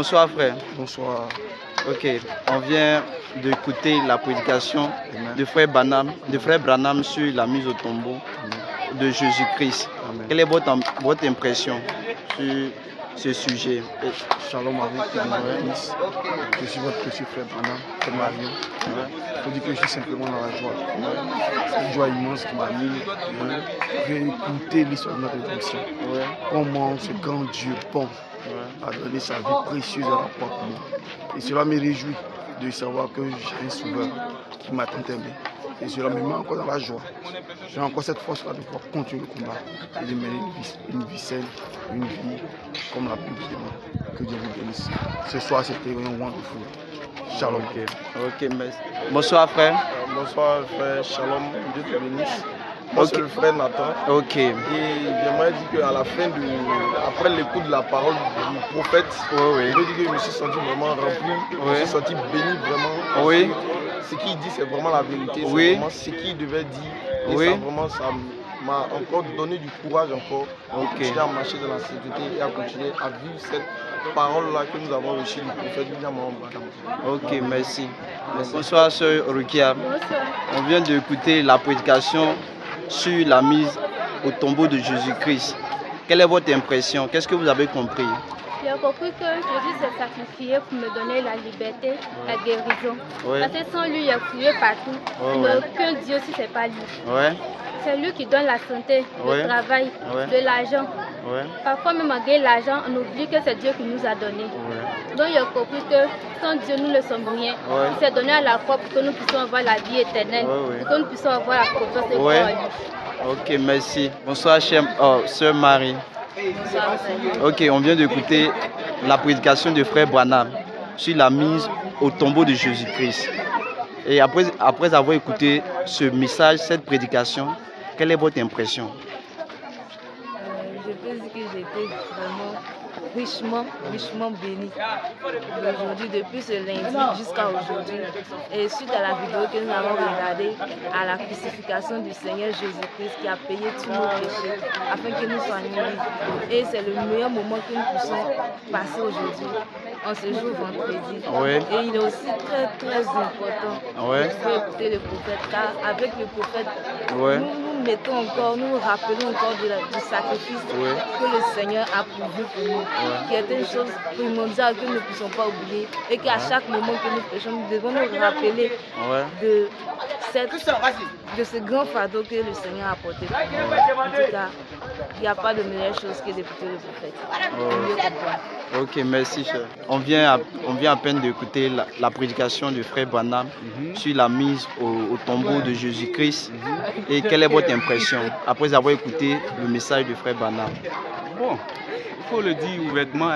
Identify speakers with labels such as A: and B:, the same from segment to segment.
A: Bonsoir frère.
B: Bonsoir.
A: Ok, on vient d'écouter la prédication de frère Branham sur la mise au tombeau de Jésus-Christ. Quelle est votre impression sur ce sujet?
B: Shalom avec vous. Je suis votre précieux frère Branham, frère Marion. Il faut dire que je suis simplement dans la joie. C'est une joie immense qui m'a mis de réécouter l'histoire de notre rédemption. Comment ce grand Dieu bon a donné sa vie précieuse à la croix pour moi. Et cela me réjouit de savoir que j'ai un sauveur qui m'a tant aimé. Et cela me met encore dans la joie. J'ai encore cette force-là de pouvoir continuer le combat et de mener une vie saine, une vie comme la Bible demande. Que Dieu vous bénisse. Ce soir, c'était un wonderful. Shalom.
A: Ok, merci. Bonsoir frère.
C: Bonsoir frère, shalom, Dieu te bénisse. Moi c'est le frère Nathan.
A: Ok.
C: Et j'aimerais dire qu'à la fin après l'écoute de la parole du prophète, je veux dire que je me suis senti vraiment rempli, je me suis senti béni vraiment.
A: Oui.
C: Ce qu'il dit c'est vraiment la vérité, c'est vraiment ce qu'il devait dire. Et ça m'a encore donné du courage encore à continuer à marcher dans la sécurité et à continuer à vivre cette parole-là que nous avons reçue du prophète William Branham.
A: Ok, merci. Bonsoir sœur Rukia.
D: Bonsoir.
A: On vient d'écouter la prédication sur la mise au tombeau de Jésus-Christ. Quelle est votre impression? Qu'est-ce que vous avez compris?
D: J'ai compris que Jésus s'est sacrifié pour me donner la liberté, la guérison. Parce que sans lui, il a fouillé partout. Aucun Dieu si ce n'est pas lui. C'est lui qui donne la santé, le travail, de l'argent. Parfois, même malgré l'argent, on oublie que c'est Dieu qui nous a donné. Donc, il a compris que sans Dieu, nous ne sommes rien. Il s'est donné à la croix pour que nous puissions avoir la vie éternelle, pour que nous puissions avoir la confiance et croire en lui.
A: Ok, merci. Bonsoir, sœur Marie. Ok, on vient d'écouter la prédication de frère Branham sur la mise au tombeau de Jésus-Christ. Et après avoir écouté ce message, cette prédication, quelle est votre impression?
E: Je peux dire que j'ai été vraiment richement béni aujourd'hui, depuis ce lundi jusqu'à aujourd'hui. Et suite à la vidéo que nous avons regardée, à la crucifixion du Seigneur Jésus-Christ qui a payé tous nos péchés afin que nous soyons libres. Et c'est le meilleur moment que nous puissions passer aujourd'hui, en ce jour vendredi. Et il est aussi très important de écouter le prophète, car avec le prophète, nous rappelons encore du sacrifice que le Seigneur a pourvu pour nous, qui est une chose primordiale que nous ne puissions pas oublier, et qu'à chaque moment que nous péchons, nous devons nous rappeler de ce grand fardeau que le Seigneur a porté pour nous. En tout cas, il n'y a pas de meilleure chose que d'écouter le prophète.
A: Ok, merci cher. On vient à peine d'écouter la prédication du frère Branham sur la mise au tombeau de Jésus-Christ. Et quelle est votre impression après avoir écouté le message du frère Branham?
F: Bon, il faut le dire ouvertement,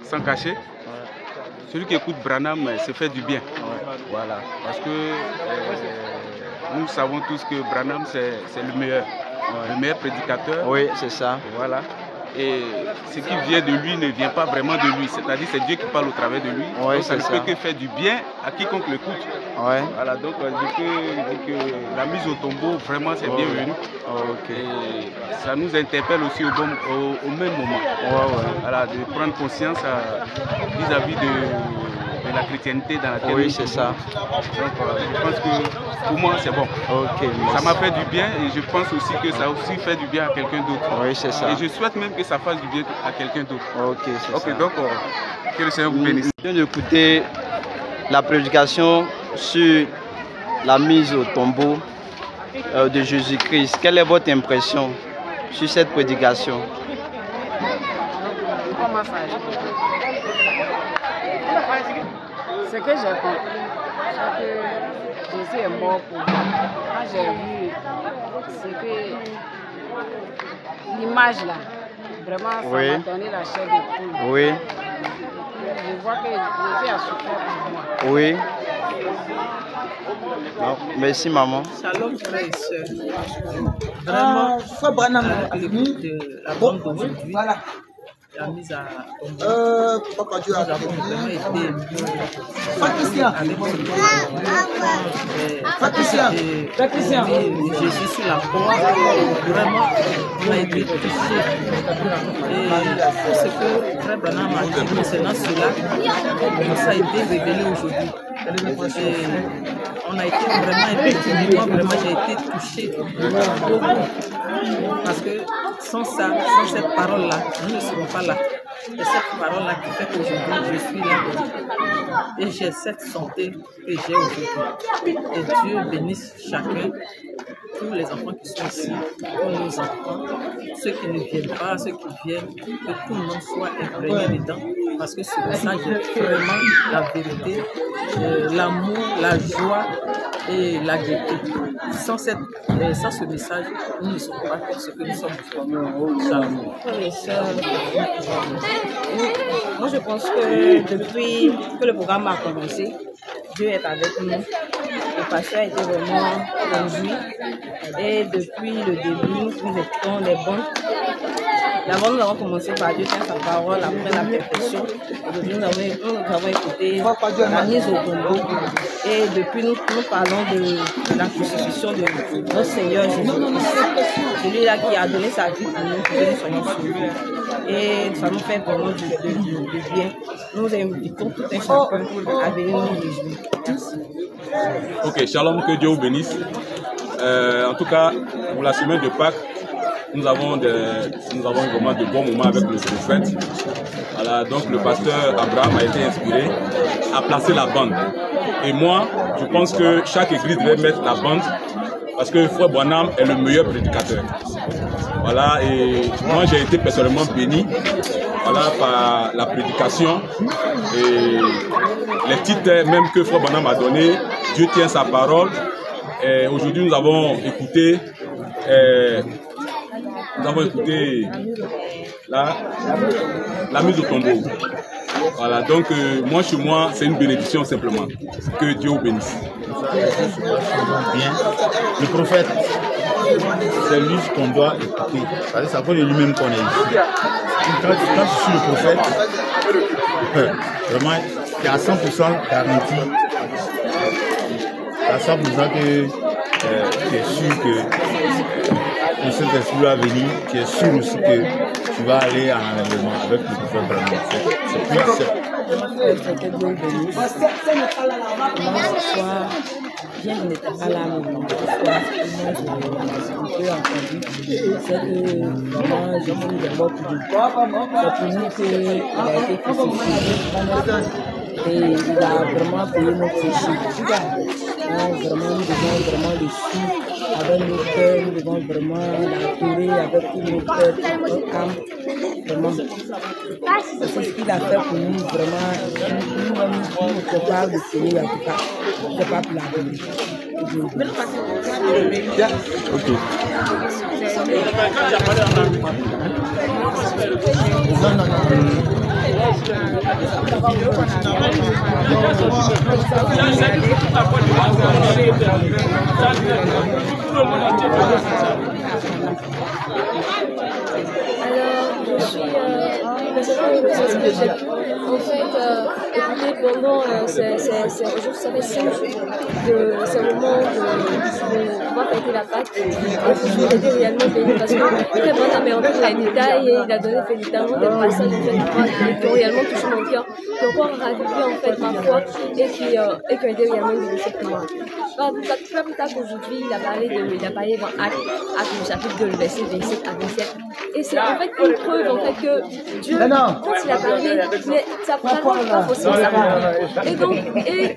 F: sans cacher. Celui qui écoute Branham se fait du bien. Voilà, parce que nous savons tous que Branham c'est le meilleur prédicateur.
A: Oui, c'est ça.
F: Voilà. Et ce qui vient de lui ne vient pas vraiment de lui, c'est-à-dire c'est Dieu qui parle au travers de lui. Donc ça ne peut que faire du bien à quiconque l'écoute. Voilà, donc je dis que la mise au tombeau, vraiment c'est bienvenu. Et ça nous interpelle aussi au même moment. Voilà, de prendre conscience vis-à-vis de la chrétienté dans laquelle
A: nous sommes. Ça.
F: Donc je pense que pour moi c'est bon. Ça m'a fait du bien et je pense aussi que ça a aussi fait du bien à quelqu'un d'autre.
A: Oui, c'est ça.
F: Et je souhaite même que ça fasse du bien à quelqu'un d'autre.
A: Ça.
F: Donc que le Seigneur vous bénisse.
A: Je viens d'écouter la prédication sur la mise au tombeau de Jésus-Christ. Quelle est votre impression sur cette prédication?
G: Ce que j'ai compris, c'est que Jésus est mort pour moi. Quand j'ai vu l'image là, vraiment ça m'a donné la chair de poule. Je vois que Jésus a souffert pour moi.
A: Merci maman.
H: Shalom frères et sœurs. Vraiment, Frère Branham a l'écoute de la bombe d'aujourd'hui. la mise à tombeau. Nous avons vraiment été Jésus sur la croix. Vraiment, on a été touchés. Et tout ce que Frère Branham a dit concernant cela, ça a été révélé aujourd'hui. On a été vraiment impactés. Moi, vraiment, j'ai été touchée beaucoup. Parce que sans ça, sans cette parole-là, nous ne serons pas là. Et cette parole-là qui fait qu'aujourd'hui, je suis là. Et j'ai cette santé que j'ai aujourd'hui. Et Dieu bénisse chacun, tous les enfants qui sont ici, tous nos enfants, ceux qui ne viennent pas, ceux qui viennent, que tout le monde soit imprégné dedans. Parce que ce message est vraiment la vérité, l'amour, la joie et la gaieté. Sans ce message, nous ne sommes pas ce que nous sommes.
E: Moi, je pense que depuis que le programme a commencé, Dieu est avec nous. Le pasteur a été vraiment conduit. Et depuis le début, nous écoutons les bons. D'abord, nous avons commencé par Dieu tient sa parole, après la perfection. Aujourd'hui, nous avons écouté la mise au tombeau. Et depuis, nous parlons de la crucifixion de notre Seigneur Jésus-Christ. Celui-là qui a donné sa vie pour nous, que nous soyons sauvés. Et ça nous fait vraiment du bien. Nous invitons tout un chacun à venir nous réjouir.
F: Ok, shalom, que Dieu vous bénisse. En tout cas, pour la semaine de Pâques, nous avons vraiment de bons moments avec le prophète. Voilà, donc le pasteur Abraham a été inspiré à placer la bande. Et moi, je pense que chaque église devait mettre la bande parce que Frère Branham est le meilleur prédicateur. Voilà, et moi j'ai été personnellement béni, voilà, par la prédication et les titres même que Frère Branham a donné. Dieu tient sa parole. Et aujourd'hui nous avons écouté la mise au tombeau. Voilà, donc moi chez moi c'est une bénédiction simplement. Que Dieu vous bénisse.
I: Bien. Le prophète, c'est lui qu'on doit écouter. Ça peut de lui-même qu'on est ici. Quand je suis le prophète, vraiment, il y a 100% garanti. Il y a 100% que tu es sûr que le Saint-Esprit va venir. Tu es sûr aussi que tu vas aller en enlèvement avec le prophète vraiment. C'est plus simple.
E: Bien, je n'étais pas là, mais j'ai entendu. C'est que vraiment, j'ai eu des morts pour Dieu. C'est pour nous qu'il a été crucifié. Et il a vraiment payé nos péchés. Donc, vraiment, nous devons vraiment le suivre avec nos cœurs, nous devons vraiment l'adorer avec tous nos cœurs, notre âme. Vraiment. C'est ce qu'il a fait pour nous, vraiment. Nous-mêmes, nous ne sommes pas le Seigneur, en tout cas. C'est pas pour l'adorer.
I: Ok.
J: En fait, écoutez, pendant ça fait 5 jours de ce moment de pouvoir fêter la Pâque. J'ai été réellement bénie parce que très bon a entendu les détails et il a donné véritablement des passages qui ont réellement touché mon cœur, qui ont encore ravivé en fait ma foi et qui ont été réellement bénéfiques pour moi. Pas plus tard qu'aujourd'hui, il a parlé dans Actes, le chapitre 2, le verset 27 à 27. Et c'est en fait une preuve en fait que Dieu, quand il a parlé, mais sa parole offre aussi sa parole. Et donc,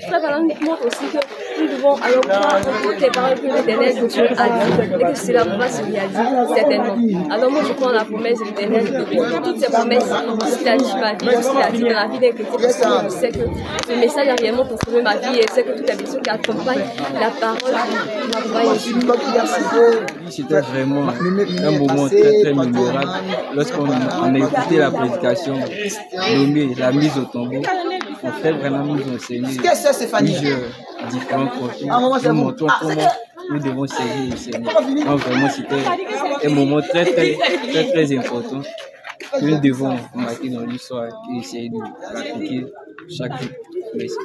J: Frère Branham montre aussi que nous devons alors croire en toutes les paroles que l'Éternel Dieu a dit et que cela va se réaliser certainement. Alors moi je crois en la promesse de l'Éternel de toutes ces promesses, tout ce qu'il a dit sur ma vie, tout ce qu'il a dit dans la vie d'un chrétien, parce que je sais que ce message a réellement transformé ma vie et je sais que toutes les blessures qui accompagnent la parole m'accompagnent aussi.
K: C'était vraiment un moment très mémorable lorsqu'on a écouté la prédication nommée la mise au tombeau. On fait vraiment nous enseigner plusieurs différents profils. Nous montrons comment nous devons servir le Seigneur. Donc vraiment c'était un moment très important que nous devons marquer dans l'histoire et essayer de l'appliquer chaque jour. Merci.